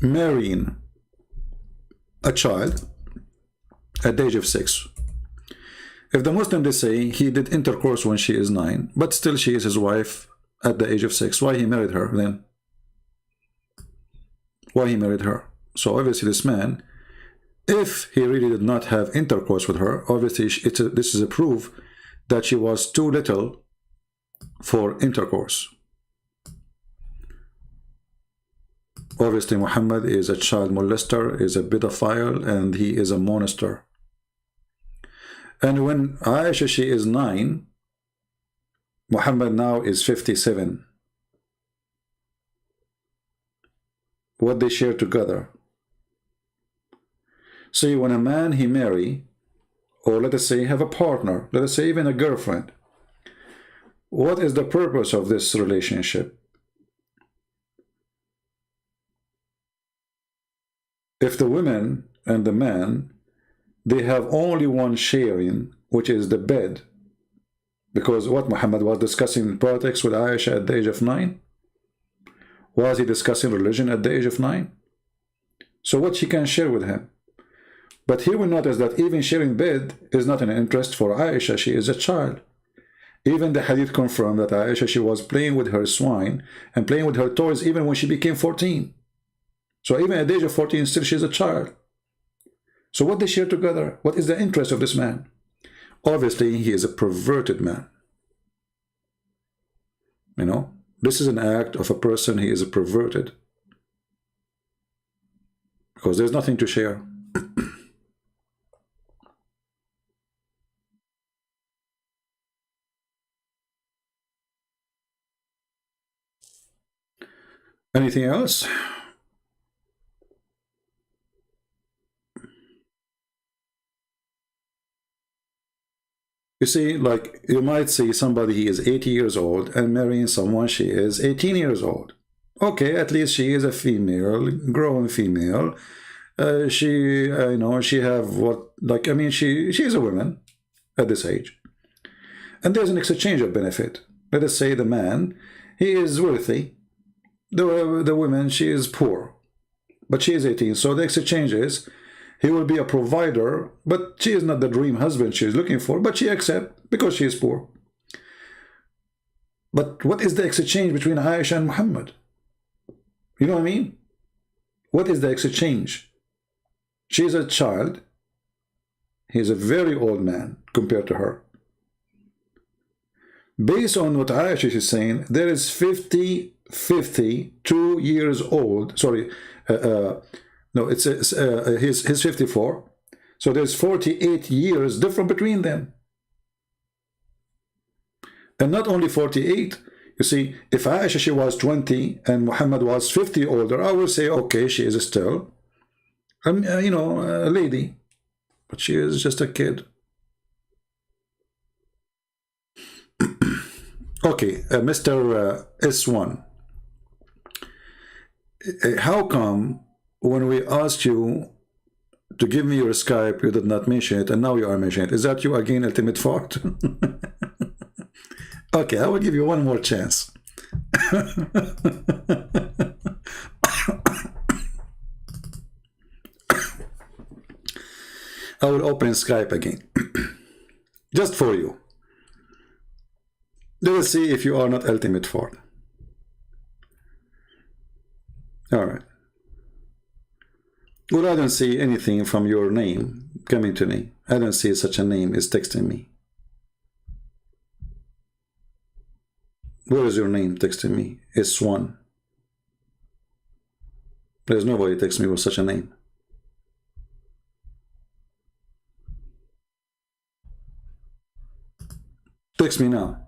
marrying a child at the age of 6. If the Muslim, they say he did intercourse when she is 9, but still she is his wife at the age of 6, why he married her then? Why he married her? So obviously this man, if he really did not have intercourse with her, obviously this is a proof that she was too little for intercourse. Obviously Muhammad is a child molester, is a pedophile, and he is a monster. And when Aisha, she is 9, Muhammad now is 57. What they share together. See, when a man he marry, or let us say have a partner, let us say even a girlfriend, what is the purpose of this relationship? If the woman and the man, they have only one sharing, which is the bed, because what Muhammad was discussing politics with Aisha at the age of 9, was he discussing religion at the age of 9? So what she can share with him? But here we notice that even sharing bed is not an interest for Aisha. She is a child. Even the hadith confirmed that Aisha, she was playing with her swine and playing with her toys even when she became 14. So even at the age of 14, still she's a child. So what they share together? What is the interest of this man? Obviously, he is a perverted man. You know, this is an act of a person, he is a perverted. Because there's nothing to share. Anything else? You see, like, you might see somebody, he is 80 years old and marrying someone, she is 18 years old. Okay, at least she is a female, grown female. She, you know, she have what, like, I mean, she is a woman at this age. And there's an exchange of benefit. Let us say the man, he is wealthy. The woman, she is poor. But she is 18. So the exchange is, he will be a provider, but she is not the dream husband she is looking for, but she accepts because she is poor. But what is the exchange between Aisha and Muhammad? You know what I mean? What is the exchange? She is a child. He is a very old man compared to her. Based on what Aisha is saying, there is 52 years old. Sorry, no, he's 54. So there's 48 years different between them. And not only 48. You see, if Aisha, she was 20 and Muhammad was 50 older, I will say, okay, she is still, you know, a lady. But she is just a kid. Okay, Mr. S1. How come when we asked you to give me your Skype, you did not mention it, and now you are mentioning it? Is that you again, ultimate fart? Okay, I will give you one more chance. I will open Skype again. Just for you. Let us see if you are not ultimate fart. Alright. Well, I don't see anything from your name coming to me. I don't see such a name is texting me. Where is your name texting me? S1. There's nobody texting me with such a name. Text me now.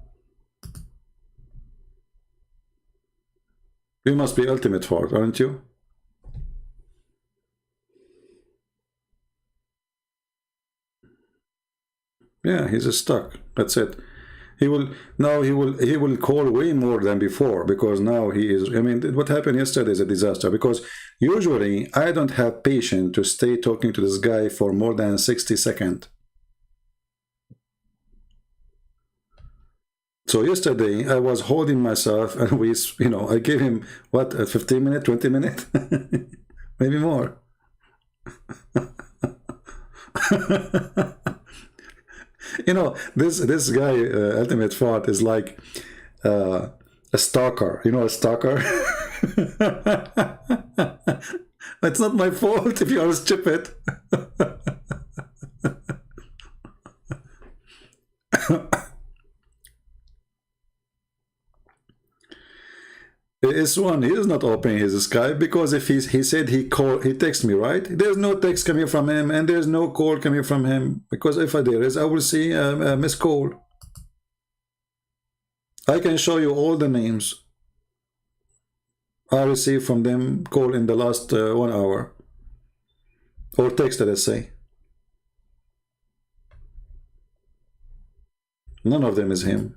You must be ultimate fart, aren't you? Yeah, he's stuck. That's it. He will call way more than before, because now he is, I mean, what happened yesterday is a disaster, because usually I don't have patience to stay talking to this guy for more than 60 seconds. So yesterday I was holding myself and we, you know, I gave him what, 15 minutes, 20 minutes, maybe more. You know, this guy, ultimate fart, is like a stalker. You know, a stalker. It's not my fault if you are stupid. Is one, he is not opening his Skype, because if he said he texted me, right? There's no text coming from him and there's no call coming from him, because if there is, I will see a missed call. I can show you all the names I received from them call in the last 1 hour, or text, let's say. None of them is him.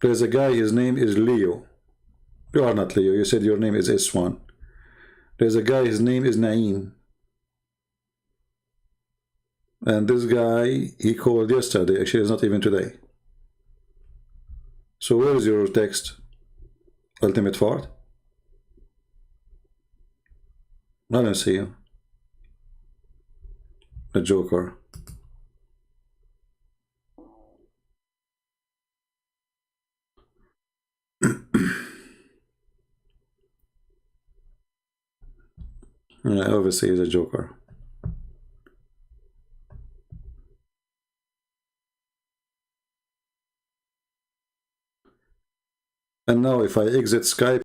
There's a guy, his name is Leo. You are not Leo, you said your name is S1. There's a guy, his name is Naeem. And this guy, he called yesterday, actually it's not even today. So where is your text? Ultimate fart? I don't see you. The Joker. Yeah, obviously he's a Joker. And now if I exit Skype,